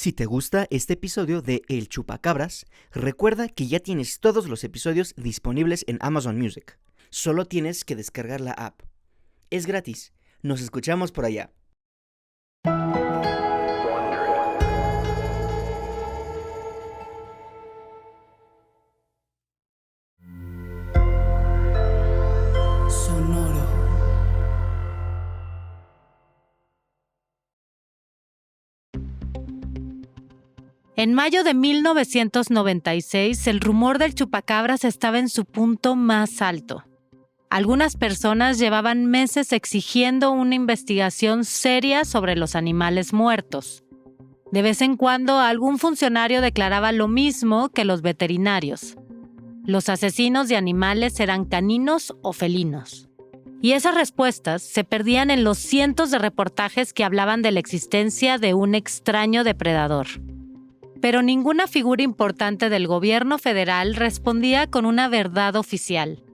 Si te gusta este episodio de El Chupacabras, recuerda que ya tienes todos los episodios disponibles en Amazon Music. Solo tienes que descargar la app. Es gratis. Nos escuchamos por allá. Sonoro. En mayo de 1996, el rumor del chupacabras estaba en su punto más alto. Algunas personas llevaban meses exigiendo una investigación seria sobre los animales muertos. De vez en cuando, algún funcionario declaraba lo mismo que los veterinarios. Los asesinos de animales eran caninos o felinos. Y esas respuestas se perdían en los cientos de reportajes que hablaban de la existencia de un extraño depredador. Pero ninguna figura importante del gobierno federal respondía con una verdad oficial.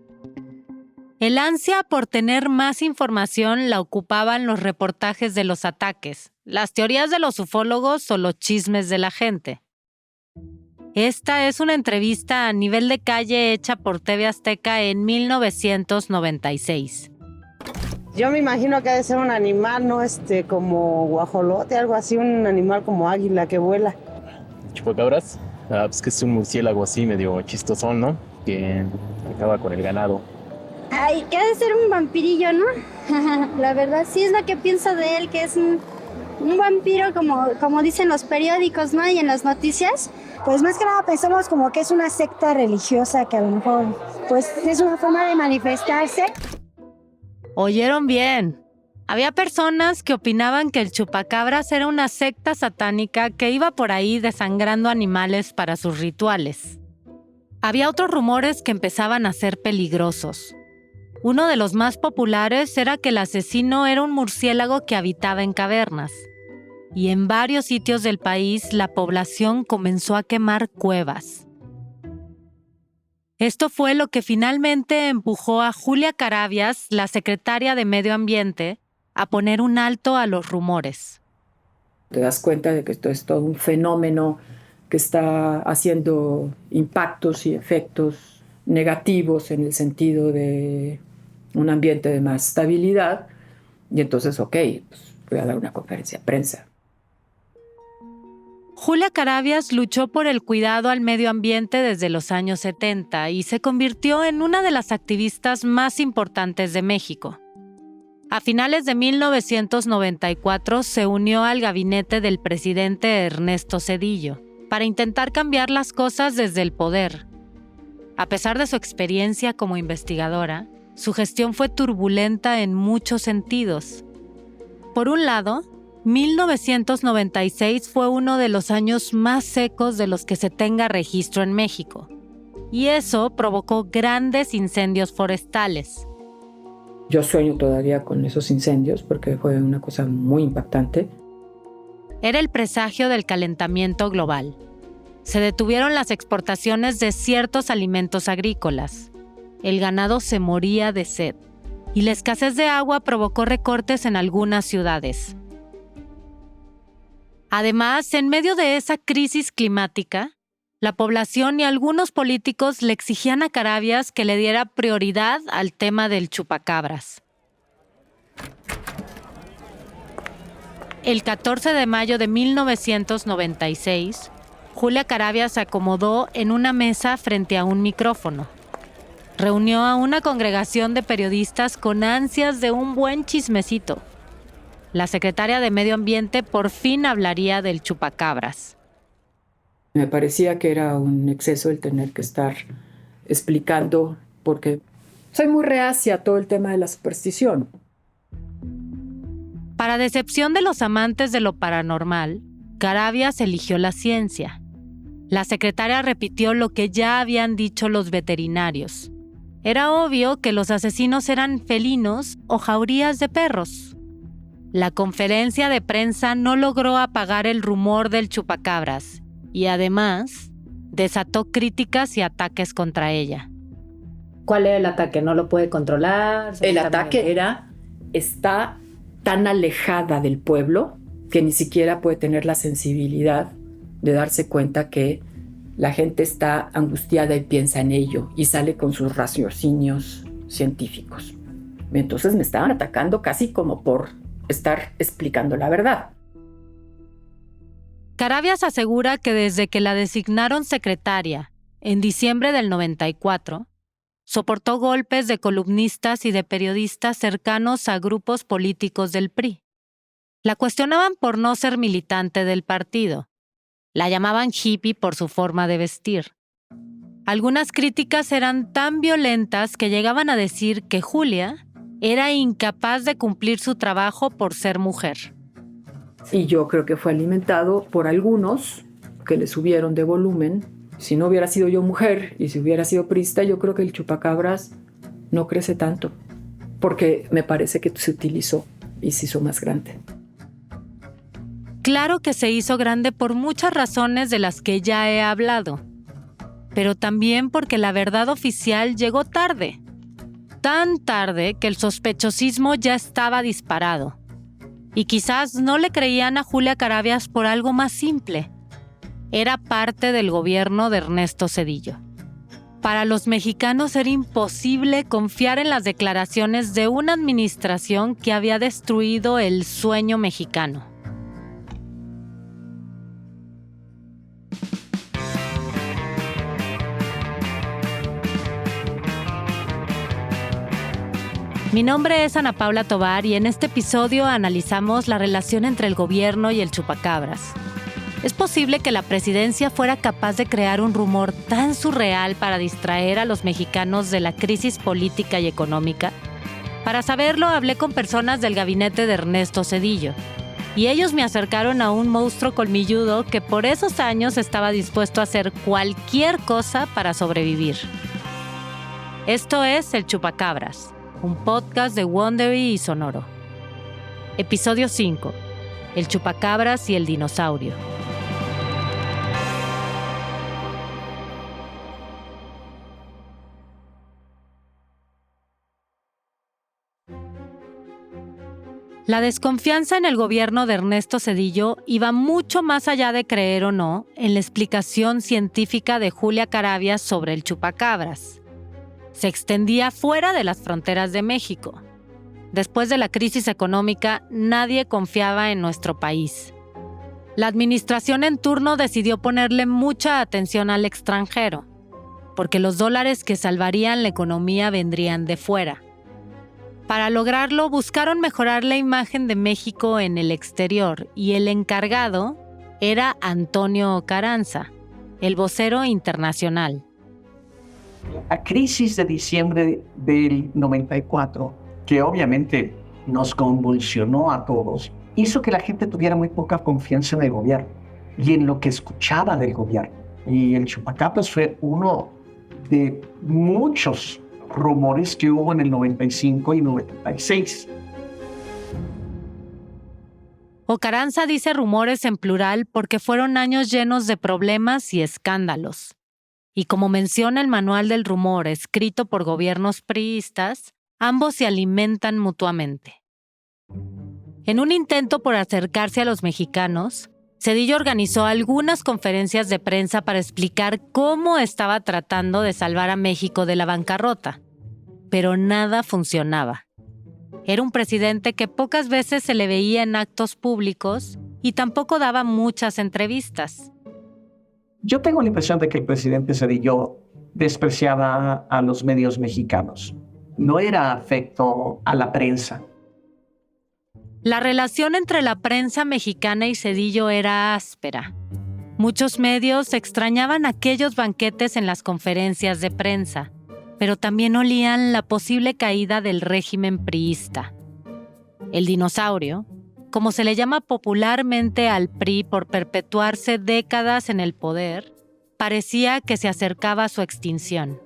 El ansia por tener más información la ocupaban los reportajes de los ataques, las teorías de los ufólogos o los chismes de la gente. Esta es una entrevista a nivel de calle hecha por TV Azteca en 1996. Yo me imagino que ha de ser un animal, ¿no? Como guajolote, algo así, un animal como águila que vuela. Chupacabras, pues que es un murciélago así medio chistosón, ¿no? Que acaba con el ganado. Ay, que ha de ser un vampirillo, ¿no? La verdad sí es lo que pienso de él, que es un vampiro como dicen los periódicos, ¿no? Y en las noticias. Pues más que nada pensamos como que es una secta religiosa que a lo mejor pues es una forma de manifestarse. ¿Oyeron bien? Había personas que opinaban que el chupacabras era una secta satánica que iba por ahí desangrando animales para sus rituales. Había otros rumores que empezaban a ser peligrosos. Uno de los más populares era que el asesino era un murciélago que habitaba en cavernas. Y en varios sitios del país la población comenzó a quemar cuevas. Esto fue lo que finalmente empujó a Julia Carabias, la secretaria de Medio Ambiente, a poner un alto a los rumores. Te das cuenta de que esto es todo un fenómeno que está haciendo impactos y efectos negativos en el sentido de un ambiente de más estabilidad. Y entonces, pues voy a dar una conferencia de prensa. Julia Carabias luchó por el cuidado al medio ambiente desde los años 70 y se convirtió en una de las activistas más importantes de México. A finales de 1994 se unió al gabinete del presidente Ernesto Zedillo para intentar cambiar las cosas desde el poder. A pesar de su experiencia como investigadora, su gestión fue turbulenta en muchos sentidos. Por un lado, 1996 fue uno de los años más secos de los que se tenga registro en México, y eso provocó grandes incendios forestales. Yo sueño todavía con esos incendios porque fue una cosa muy impactante. Era el presagio del calentamiento global. Se detuvieron las exportaciones de ciertos alimentos agrícolas. El ganado se moría de sed, y la escasez de agua provocó recortes en algunas ciudades. Además, en medio de esa crisis climática, la población y algunos políticos le exigían a Carabias que le diera prioridad al tema del chupacabras. El 14 de mayo de 1996, Julia Carabias se acomodó en una mesa frente a un micrófono. Reunió a una congregación de periodistas con ansias de un buen chismecito. La secretaria de Medio Ambiente por fin hablaría del chupacabras. Me parecía que era un exceso el tener que estar explicando, porque soy muy reacia a todo el tema de la superstición. Para decepción de los amantes de lo paranormal, Carabias eligió la ciencia. La secretaria repitió lo que ya habían dicho los veterinarios. Era obvio que los asesinos eran felinos o jaurías de perros. La conferencia de prensa no logró apagar el rumor del chupacabras y además desató críticas y ataques contra ella. ¿Cuál era el ataque? ¿No lo puede controlar? El ataque era, está tan alejada del pueblo que ni siquiera puede tener la sensibilidad de darse cuenta que la gente está angustiada y piensa en ello y sale con sus raciocinios científicos. Entonces me estaban atacando casi como por estar explicando la verdad. Carabias asegura que desde que la designaron secretaria, en diciembre del 94, soportó golpes de columnistas y de periodistas cercanos a grupos políticos del PRI. La cuestionaban por no ser militante del partido. La llamaban hippie por su forma de vestir. Algunas críticas eran tan violentas que llegaban a decir que Julia era incapaz de cumplir su trabajo por ser mujer. Y yo creo que fue alimentado por algunos que le subieron de volumen. Si no hubiera sido yo mujer y si hubiera sido priista, yo creo que el chupacabras no crece tanto, porque me parece que se utilizó y se hizo más grande. Claro que se hizo grande por muchas razones de las que ya he hablado, pero también porque la verdad oficial llegó tarde. Tan tarde que el sospechosismo ya estaba disparado. Y quizás no le creían a Julia Carabias por algo más simple. Era parte del gobierno de Ernesto Zedillo. Para los mexicanos era imposible confiar en las declaraciones de una administración que había destruido el sueño mexicano. Mi nombre es Ana Paula Tovar y en este episodio analizamos la relación entre el gobierno y el chupacabras. ¿Es posible que la presidencia fuera capaz de crear un rumor tan surreal para distraer a los mexicanos de la crisis política y económica? Para saberlo, hablé con personas del gabinete de Ernesto Zedillo, y ellos me acercaron a un monstruo colmilludo que por esos años estaba dispuesto a hacer cualquier cosa para sobrevivir. Esto es El Chupacabras, un podcast de Wondery y Sonoro. Episodio 5. El chupacabras y el dinosaurio. La desconfianza en el gobierno de Ernesto Zedillo iba mucho más allá de creer o no en la explicación científica de Julia Carabias sobre el chupacabras. Se extendía fuera de las fronteras de México. Después de la crisis económica, nadie confiaba en nuestro país. La administración en turno decidió ponerle mucha atención al extranjero, porque los dólares que salvarían la economía vendrían de fuera. Para lograrlo, buscaron mejorar la imagen de México en el exterior, y el encargado era Antonio Carranza, el vocero internacional. La crisis de diciembre del 94, que obviamente nos convulsionó a todos, hizo que la gente tuviera muy poca confianza en el gobierno y en lo que escuchaba del gobierno. Y el chupacabras fue uno de muchos rumores que hubo en el 95 y 96. Carranza dice rumores en plural porque fueron años llenos de problemas y escándalos. Y como menciona el manual del rumor escrito por gobiernos priistas, ambos se alimentan mutuamente. En un intento por acercarse a los mexicanos, Zedillo organizó algunas conferencias de prensa para explicar cómo estaba tratando de salvar a México de la bancarrota. Pero nada funcionaba. Era un presidente que pocas veces se le veía en actos públicos y tampoco daba muchas entrevistas. Yo tengo la impresión de que el presidente Zedillo despreciaba a los medios mexicanos. No era afecto a la prensa. La relación entre la prensa mexicana y Zedillo era áspera. Muchos medios extrañaban aquellos banquetes en las conferencias de prensa, pero también olían la posible caída del régimen priista. El dinosaurio, como se le llama popularmente al PRI por perpetuarse décadas en el poder, parecía que se acercaba a su extinción.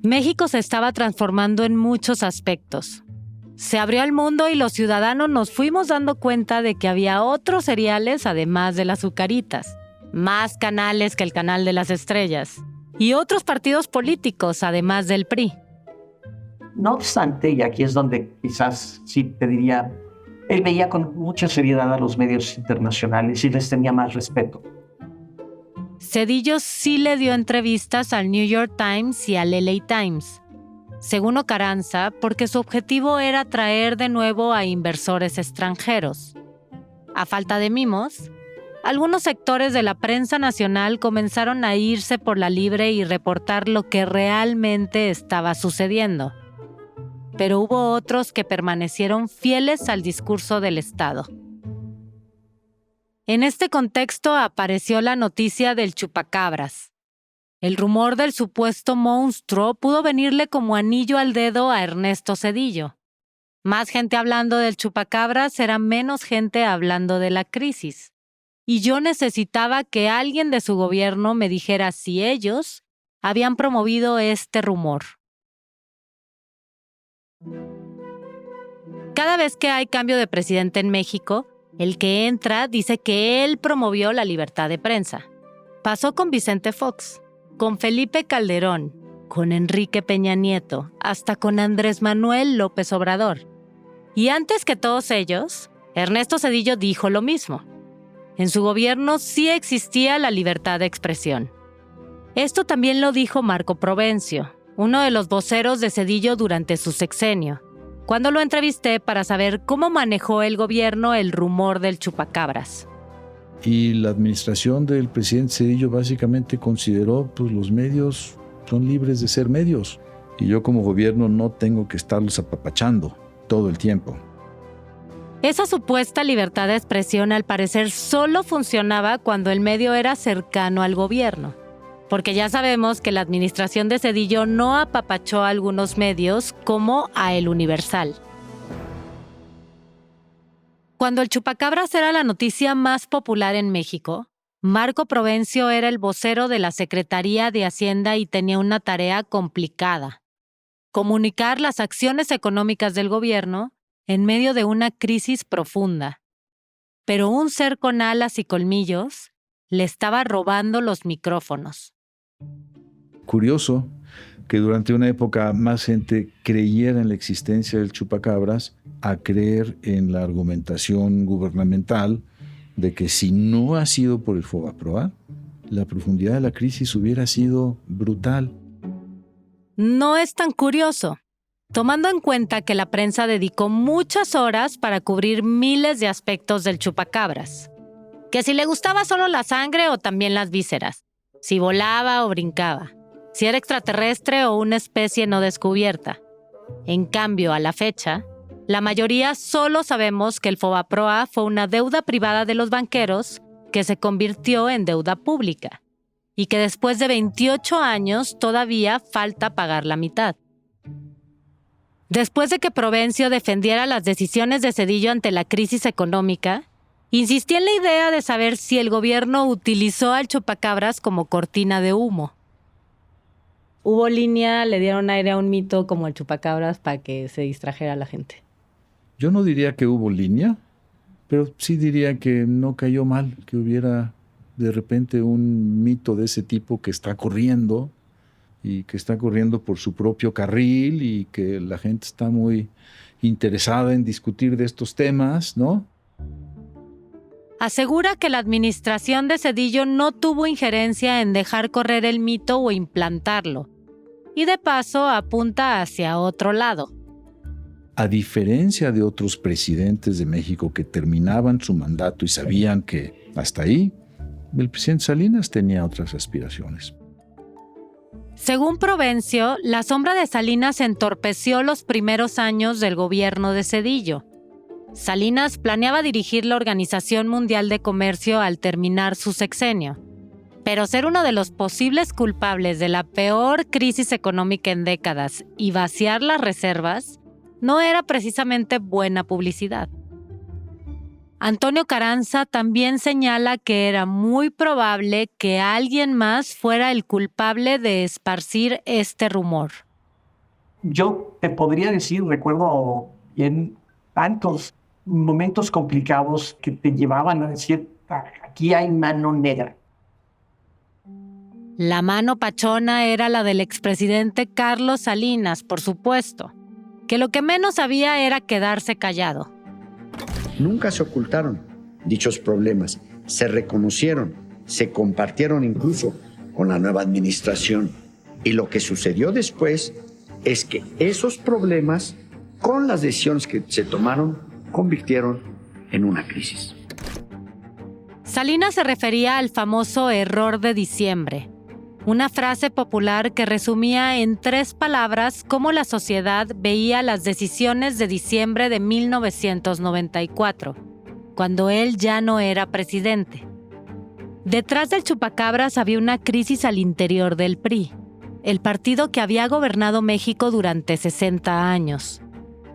México se estaba transformando en muchos aspectos. Se abrió al mundo y los ciudadanos nos fuimos dando cuenta de que había otros cereales además de las azucaritas, más canales que el canal de las estrellas, y otros partidos políticos además del PRI. No obstante, y aquí es donde quizás sí te diría, él veía con mucha seriedad a los medios internacionales y les tenía más respeto. Zedillo sí le dio entrevistas al New York Times y al LA Times, según Ocaranza, porque su objetivo era atraer de nuevo a inversores extranjeros. A falta de mimos, algunos sectores de la prensa nacional comenzaron a irse por la libre y reportar lo que realmente estaba sucediendo. Pero hubo otros que permanecieron fieles al discurso del Estado. En este contexto apareció la noticia del chupacabras. El rumor del supuesto monstruo pudo venirle como anillo al dedo a Ernesto Zedillo. Más gente hablando del chupacabras era menos gente hablando de la crisis. Y yo necesitaba que alguien de su gobierno me dijera si ellos habían promovido este rumor. Cada vez que hay cambio de presidente en México, el que entra dice que él promovió la libertad de prensa. Pasó con Vicente Fox, con Felipe Calderón, con Enrique Peña Nieto, hasta con Andrés Manuel López Obrador. Y antes que todos ellos, Ernesto Zedillo dijo lo mismo. En su gobierno sí existía la libertad de expresión. Esto también lo dijo Marco Provencio, uno de los voceros de Zedillo durante su sexenio, cuando lo entrevisté para saber cómo manejó el gobierno el rumor del chupacabras. Y la administración del presidente Zedillo básicamente consideró, pues los medios son libres de ser medios. Y yo como gobierno no tengo que estarlos apapachando todo el tiempo. Esa supuesta libertad de expresión al parecer solo funcionaba cuando el medio era cercano al gobierno. Porque ya sabemos que la administración de Zedillo no apapachó a algunos medios como a El Universal. Cuando el chupacabras era la noticia más popular en México, Marco Provencio era el vocero de la Secretaría de Hacienda y tenía una tarea complicada: comunicar las acciones económicas del gobierno en medio de una crisis profunda. Pero un ser con alas y colmillos le estaba robando los micrófonos. Curioso que durante una época más gente creyera en la existencia del chupacabras a creer en la argumentación gubernamental de que si no ha sido por el Fobaproa, la profundidad de la crisis hubiera sido brutal. No es tan curioso, tomando en cuenta que la prensa dedicó muchas horas para cubrir miles de aspectos del chupacabras. Que si le gustaba solo la sangre o también las vísceras, si volaba o brincaba, si era extraterrestre o una especie no descubierta. En cambio, a la fecha, la mayoría solo sabemos que el Fobaproa fue una deuda privada de los banqueros que se convirtió en deuda pública y que después de 28 años todavía falta pagar la mitad. Después de que Provencio defendiera las decisiones de Zedillo ante la crisis económica, insistí en la idea de saber si el gobierno utilizó al chupacabras como cortina de humo. ¿Hubo línea, le dieron aire a un mito como el chupacabras para que se distrajera a la gente? Yo no diría que hubo línea, pero sí diría que no cayó mal, que hubiera de repente un mito de ese tipo que está corriendo y que está corriendo por su propio carril y que la gente está muy interesada en discutir de estos temas, ¿no? Asegura que la administración de Zedillo no tuvo injerencia en dejar correr el mito o implantarlo, y de paso apunta hacia otro lado. A diferencia de otros presidentes de México que terminaban su mandato y sabían que hasta ahí, el presidente Salinas tenía otras aspiraciones. Según Provencio, la sombra de Salinas entorpeció los primeros años del gobierno de Zedillo. Salinas planeaba dirigir la Organización Mundial de Comercio al terminar su sexenio. Pero ser uno de los posibles culpables de la peor crisis económica en décadas y vaciar las reservas no era precisamente buena publicidad. Antonio Carranza también señala que era muy probable que alguien más fuera el culpable de esparcir este rumor. Yo te podría decir, recuerdo en tantos momentos complicados que te llevaban a decir, aquí hay mano negra. La mano pachona era la del expresidente Carlos Salinas, por supuesto. que lo que menos sabía era quedarse callado. Nunca se ocultaron dichos problemas, se reconocieron, se compartieron incluso con la nueva administración. Y lo que sucedió después es que esos problemas, con las decisiones que se tomaron, convirtieron en una crisis. Salinas se refería al famoso error de diciembre, una frase popular que resumía en 3 palabras cómo la sociedad veía las decisiones de diciembre de 1994, cuando él ya no era presidente. Detrás del chupacabras había una crisis al interior del PRI, el partido que había gobernado México durante 60 años.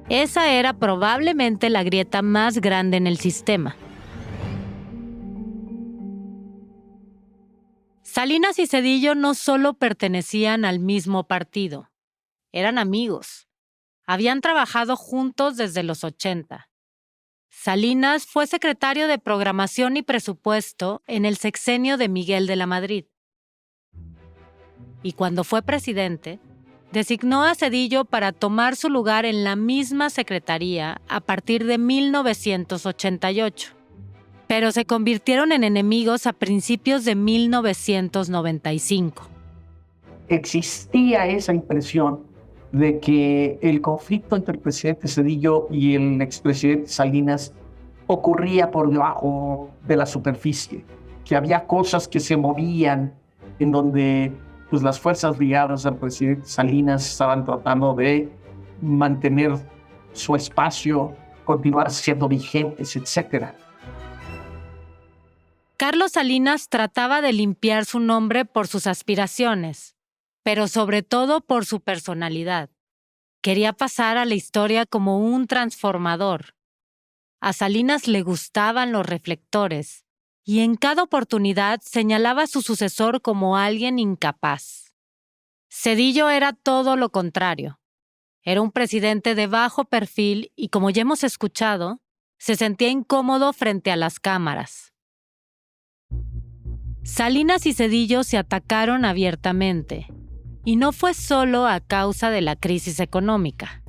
Esa era probablemente la grieta más grande en el sistema. Salinas y Zedillo no solo pertenecían al mismo partido, eran amigos. Habían trabajado juntos desde los 80. Salinas fue secretario de Programación y Presupuesto en el sexenio de Miguel de la Madrid. Y cuando fue presidente, designó a Zedillo para tomar su lugar en la misma secretaría a partir de 1988. Pero se convirtieron en enemigos a principios de 1995. Existía esa impresión de que el conflicto entre el presidente Zedillo y el expresidente Salinas ocurría por debajo de la superficie, que había cosas que se movían en donde pues, las fuerzas ligadas al presidente Salinas estaban tratando de mantener su espacio, continuar siendo vigentes, etc. Carlos Salinas trataba de limpiar su nombre por sus aspiraciones, pero sobre todo por su personalidad. Quería pasar a la historia como un transformador. A Salinas le gustaban los reflectores, y en cada oportunidad señalaba a su sucesor como alguien incapaz. Zedillo era todo lo contrario. Era un presidente de bajo perfil y, como ya hemos escuchado, se sentía incómodo frente a las cámaras. Salinas y Zedillo se atacaron abiertamente, y no fue solo a causa de la crisis económica.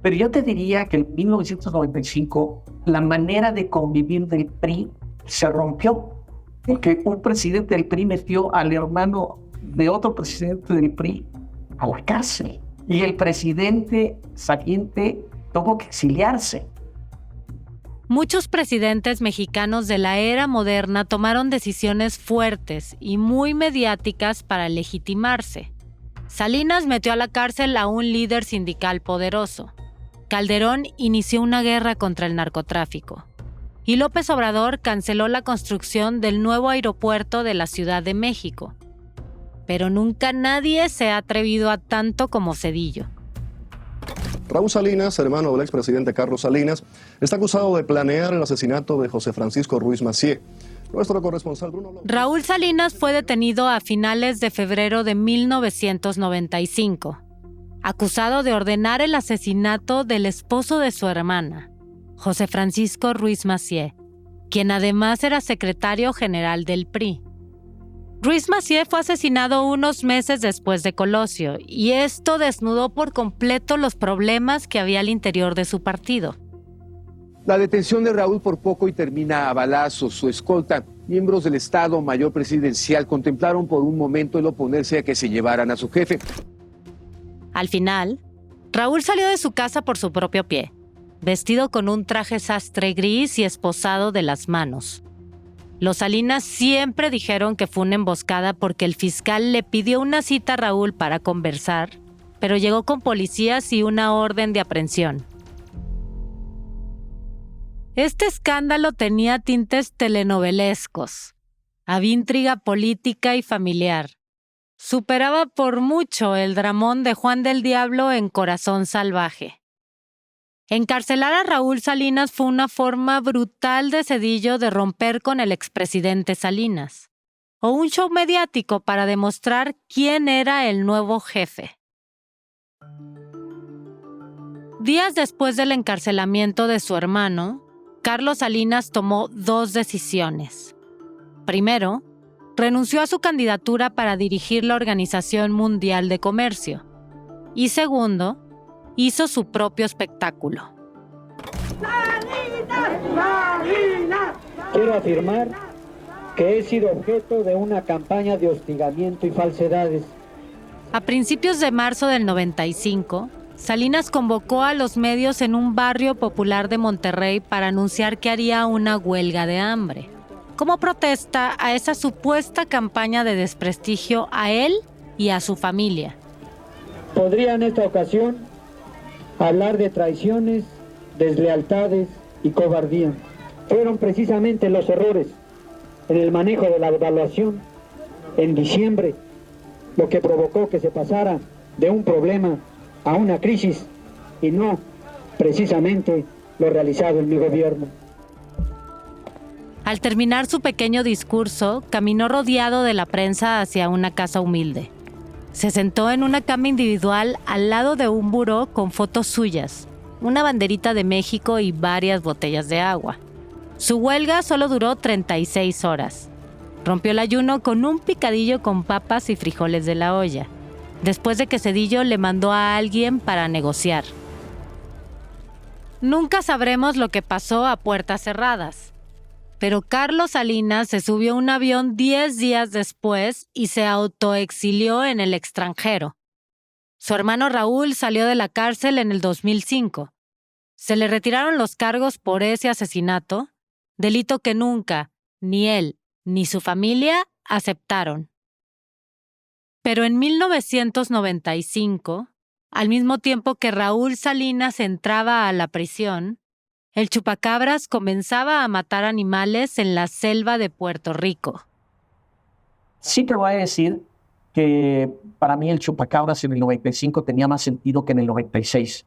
Pero yo te diría que en 1995 la manera de convivir del PRI se rompió, porque un presidente del PRI metió al hermano de otro presidente del PRI a la cárcel, y el presidente saliente tuvo que exiliarse. Muchos presidentes mexicanos de la era moderna tomaron decisiones fuertes y muy mediáticas para legitimarse. Salinas metió a la cárcel a un líder sindical poderoso. Calderón inició una guerra contra el narcotráfico. Y López Obrador canceló la construcción del nuevo aeropuerto de la Ciudad de México. Pero nunca nadie se ha atrevido a tanto como Zedillo. Raúl Salinas, hermano del expresidente Carlos Salinas, está acusado de planear el asesinato de José Francisco Ruiz Massieu. Nuestro corresponsal Bruno López. Raúl Salinas fue detenido a finales de febrero de 1995, acusado de ordenar el asesinato del esposo de su hermana, José Francisco Ruiz Massieu, quien además era secretario general del PRI. Ruiz Massieu fue asesinado unos meses después de Colosio, y esto desnudó por completo los problemas que había al interior de su partido. La detención de Raúl por poco y termina a balazos. Su escolta, miembros del Estado Mayor Presidencial, contemplaron por un momento el oponerse a que se llevaran a su jefe. Al final, Raúl salió de su casa por su propio pie, vestido con un traje sastre gris y esposado de las manos. Los Salinas siempre dijeron que fue una emboscada porque el fiscal le pidió una cita a Raúl para conversar, pero llegó con policías y una orden de aprehensión. Este escándalo tenía tintes telenovelescos. Había intriga política y familiar. Superaba por mucho el dramón de Juan del Diablo en Corazón Salvaje. Encarcelar a Raúl Salinas fue una forma brutal de Zedillo de romper con el expresidente Salinas, o un show mediático para demostrar quién era el nuevo jefe. Días después del encarcelamiento de su hermano, Carlos Salinas tomó 2 decisiones. Primero, renunció a su candidatura para dirigir la Organización Mundial de Comercio. Y segundo, hizo su propio espectáculo. Quiero afirmar que he sido objeto de una campaña de hostigamiento y falsedades. A principios de marzo del 95, Salinas convocó a los medios en un barrio popular de Monterrey para anunciar que haría una huelga de hambre, como protesta a esa supuesta campaña de desprestigio a él y a su familia. Podría en esta ocasión hablar de traiciones, deslealtades y cobardía. Fueron precisamente los errores en el manejo de la evaluación en diciembre lo que provocó que se pasara de un problema a una crisis y no precisamente lo realizado en mi gobierno. Al terminar su pequeño discurso, caminó rodeado de la prensa hacia una casa humilde. Se sentó en una cama individual al lado de un buró con fotos suyas, una banderita de México y varias botellas de agua. Su huelga solo duró 36 horas. Rompió el ayuno con un picadillo con papas y frijoles de la olla, después de que Zedillo le mandó a alguien para negociar. Nunca sabremos lo que pasó a puertas cerradas, pero Carlos Salinas se subió a un avión 10 días después y se autoexilió en el extranjero. Su hermano Raúl salió de la cárcel en el 2005. Se le retiraron los cargos por ese asesinato, delito que nunca, ni él ni su familia aceptaron. Pero en 1995, al mismo tiempo que Raúl Salinas entraba a la prisión, el chupacabras comenzaba a matar animales en la selva de Puerto Rico. Sí te voy a decir que para mí el chupacabras en el 95 tenía más sentido que en el 96.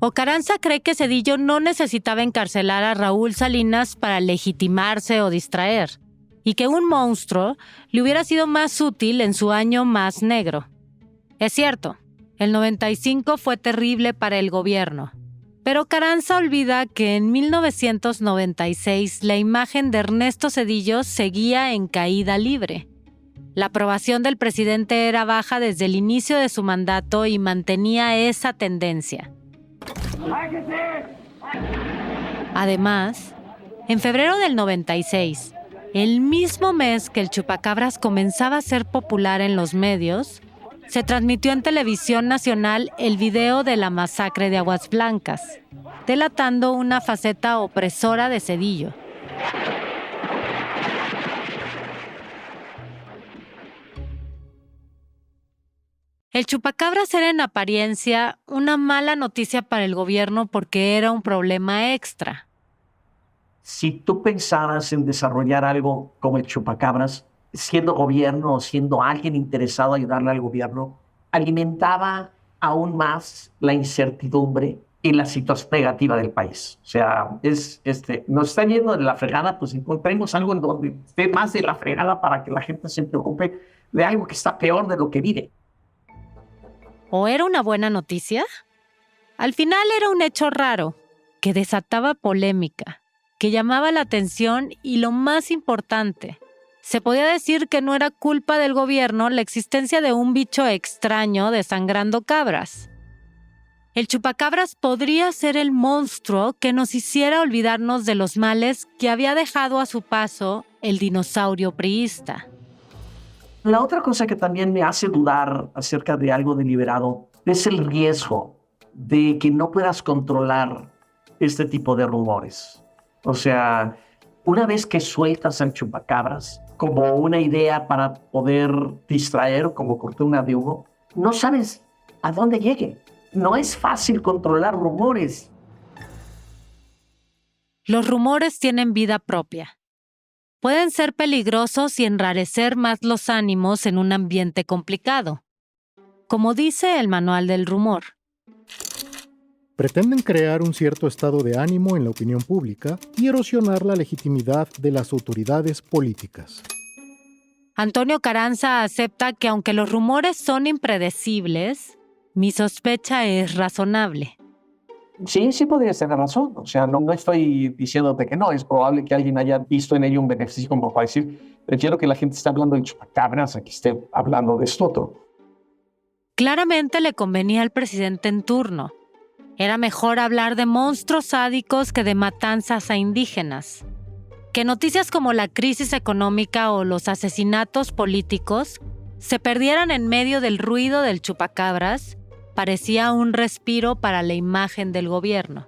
Ocaranza cree que Zedillo no necesitaba encarcelar a Raúl Salinas para legitimarse o distraer, y que un monstruo le hubiera sido más útil en su año más negro. Es cierto, el 95 fue terrible para el gobierno, pero Ocaranza olvida que en 1996 la imagen de Ernesto Zedillo seguía en caída libre. La aprobación del presidente era baja desde el inicio de su mandato y mantenía esa tendencia. Además, en febrero del 96, el mismo mes que el chupacabras comenzaba a ser popular en los medios, se transmitió en televisión nacional el video de la masacre de Aguas Blancas, delatando una faceta opresora de Zedillo. El chupacabras era en apariencia una mala noticia para el gobierno porque era un problema extra. Si tú pensaras en desarrollar algo como el chupacabras, siendo gobierno o siendo alguien interesado en ayudarle al gobierno, alimentaba aún más la incertidumbre y la situación negativa del país. O sea, nos está yendo de la fregada, pues encontremos algo en donde esté más de la fregada para que la gente se preocupe de algo que está peor de lo que vive. ¿O era una buena noticia? Al final era un hecho raro, que desataba polémica, que llamaba la atención y lo más importante, se podía decir que no era culpa del gobierno la existencia de un bicho extraño desangrando cabras. El chupacabras podría ser el monstruo que nos hiciera olvidarnos de los males que había dejado a su paso el dinosaurio priista. La otra cosa que también me hace dudar acerca de algo deliberado es el riesgo de que no puedas controlar este tipo de rumores. O sea, una vez que sueltas al chupacabras como una idea para poder distraer, como cortina de humo, no sabes a dónde llegue. No es fácil controlar rumores. Los rumores tienen vida propia. Pueden ser peligrosos y enrarecer más los ánimos en un ambiente complicado. Como dice el manual del rumor. Pretenden crear un cierto estado de ánimo en la opinión pública y erosionar la legitimidad de las autoridades políticas. Antonio Ocaranza acepta que aunque los rumores son impredecibles, mi sospecha es razonable. Sí podría tener razón. O sea, no estoy diciéndote que no. Es probable que alguien haya visto en ello un beneficio como para decir, prefiero que la gente esté hablando de chupacabras a que esté hablando de esto otro. Claramente le convenía al presidente en turno. Era mejor hablar de monstruos sádicos que de matanzas a indígenas. Que noticias como la crisis económica o los asesinatos políticos se perdieran en medio del ruido del chupacabras parecía un respiro para la imagen del gobierno.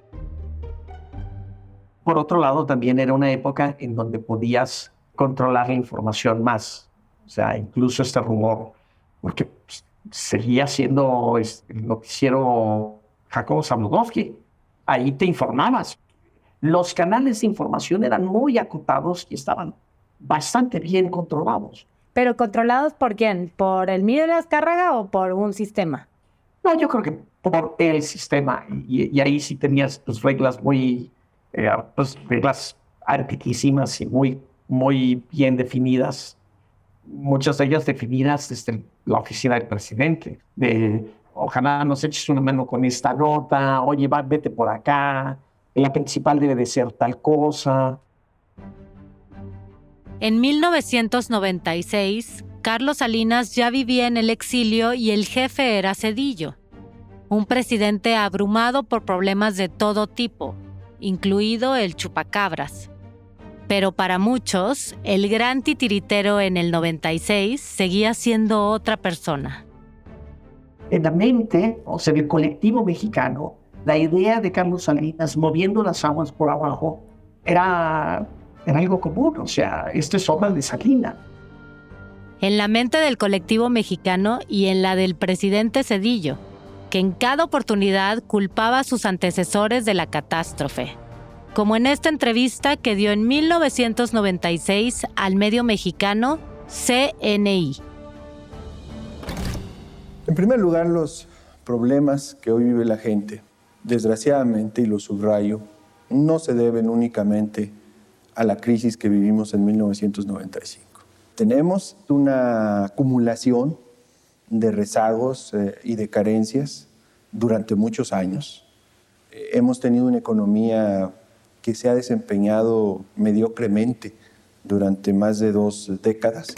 Por otro lado, también era una época en donde podías controlar la información más. O sea, incluso este rumor, porque seguía siendo el noticiero Jacobo Zabludovsky. Ahí te informabas. Los canales de información eran muy acotados y estaban bastante bien controlados. ¿Pero controlados por quién? ¿Por el Emilio Azcárraga o por un sistema? No, yo creo que por el sistema. Y ahí sí tenías reglas muy, reglas antiquísimas y muy bien definidas. Muchas de ellas definidas desde la oficina del presidente. Ojalá nos eches una mano con esta nota, oye, vete por acá, la principal debe de ser tal cosa. En 1996, Carlos Salinas ya vivía en el exilio y el jefe era Zedillo, un presidente abrumado por problemas de todo tipo, incluido el chupacabras. Pero para muchos, el gran titiritero en el 96 seguía siendo otra persona. En la mente, o sea, del colectivo mexicano, la idea de Carlos Salinas moviendo las aguas por abajo era algo común. O sea, esto es obra de Salinas. En la mente del colectivo mexicano y en la del presidente Zedillo, que en cada oportunidad culpaba a sus antecesores de la catástrofe. Como en esta entrevista que dio en 1996 al medio mexicano CNI. En primer lugar, los problemas que hoy vive la gente, desgraciadamente, y lo subrayo, no se deben únicamente a la crisis que vivimos en 1995. Tenemos una acumulación de rezagos y de carencias durante muchos años. Hemos tenido una economía que se ha desempeñado mediocremente durante más de 2 décadas.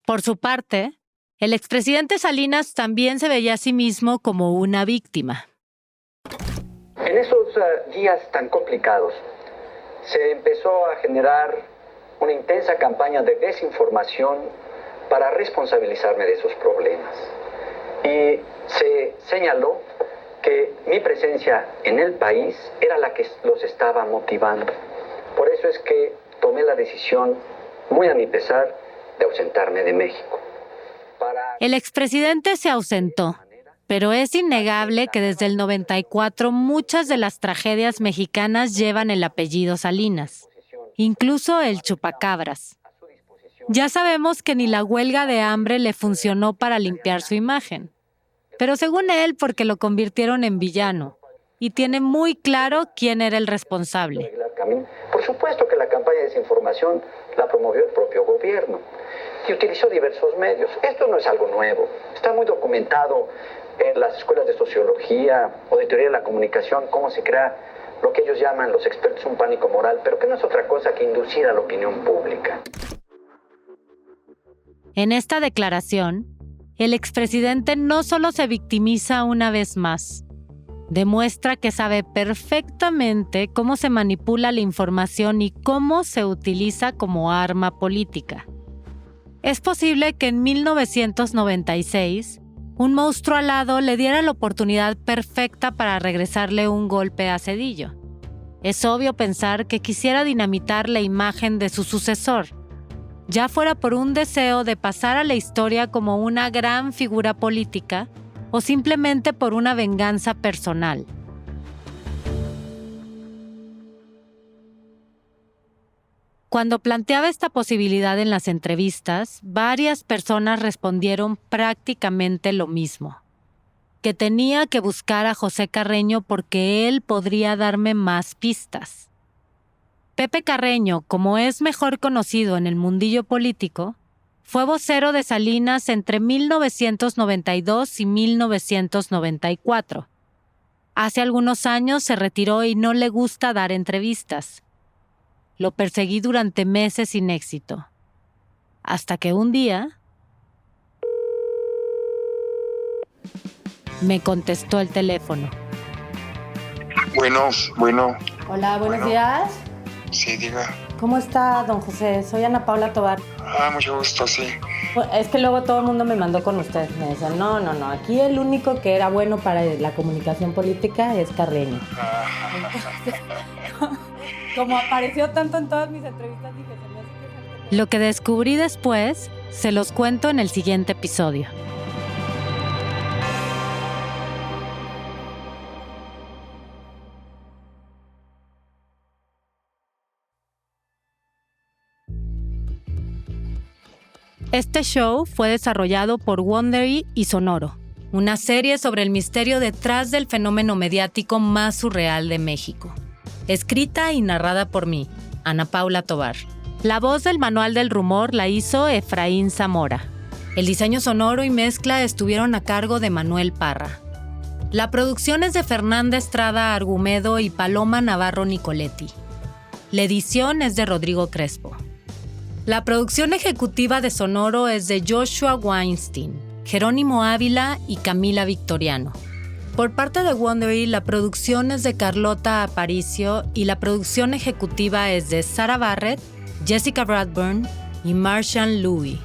Por su parte, el expresidente Salinas también se veía a sí mismo como una víctima. En esos días tan complicados, se empezó a generar una intensa campaña de desinformación para responsabilizarme de esos problemas. Y se señaló que mi presencia en el país era la que los estaba motivando. Por eso es que tomé la decisión, muy a mi pesar, de ausentarme de México. El expresidente se ausentó, pero es innegable que desde el 94 muchas de las tragedias mexicanas llevan el apellido Salinas, incluso el chupacabras. Ya sabemos que ni la huelga de hambre le funcionó para limpiar su imagen, pero según él porque lo convirtieron en villano y tiene muy claro quién era el responsable. Por supuesto que la campaña de desinformación la promovió el propio gobierno y utilizó diversos medios. Esto no es algo nuevo, está muy documentado en las escuelas de sociología o de teoría de la comunicación, cómo se crea lo que ellos llaman los expertos un pánico moral, pero que no es otra cosa que inducir a la opinión pública. En esta declaración, el expresidente no solo se victimiza una vez más, demuestra que sabe perfectamente cómo se manipula la información y cómo se utiliza como arma política. Es posible que en 1996, un monstruo alado le diera la oportunidad perfecta para regresarle un golpe a Zedillo. Es obvio pensar que quisiera dinamitar la imagen de su sucesor, ya fuera por un deseo de pasar a la historia como una gran figura política o simplemente por una venganza personal. Cuando planteaba esta posibilidad en las entrevistas, varias personas respondieron prácticamente lo mismo, que tenía que buscar a José Carreño porque él podría darme más pistas. Pepe Carreño, como es mejor conocido en el mundillo político, fue vocero de Salinas entre 1992 y 1994. Hace algunos años se retiró y no le gusta dar entrevistas. Lo perseguí durante meses sin éxito. Hasta que un día... Me contestó el teléfono. Bueno. Hola, buenos días. Sí, diga. ¿Cómo está, don José? Soy Ana Paula Tovar. Mucho gusto, sí. Es que luego todo el mundo me mandó con usted. Me decían, no, aquí el único que era bueno para la comunicación política es Carreño. Entonces, como apareció tanto en todas mis entrevistas, dije, se me hace que... Lo que descubrí después, se los cuento en el siguiente episodio. Este show fue desarrollado por Wondery y Sonoro, una serie sobre el misterio detrás del fenómeno mediático más surreal de México. Escrita y narrada por mí, Ana Paula Tovar. La voz del Manual del Rumor la hizo Efraín Zamora. El diseño sonoro y mezcla estuvieron a cargo de Manuel Parra. La producción es de Fernanda Estrada Argumedo y Paloma Navarro Nicoletti. La edición es de Rodrigo Crespo. La producción ejecutiva de Sonoro es de Joshua Weinstein, Jerónimo Ávila y Camila Victoriano. Por parte de Wondery, la producción es de Carlota Aparicio y la producción ejecutiva es de Sara Barrett, Jessica Bradburn y Marshall Louis.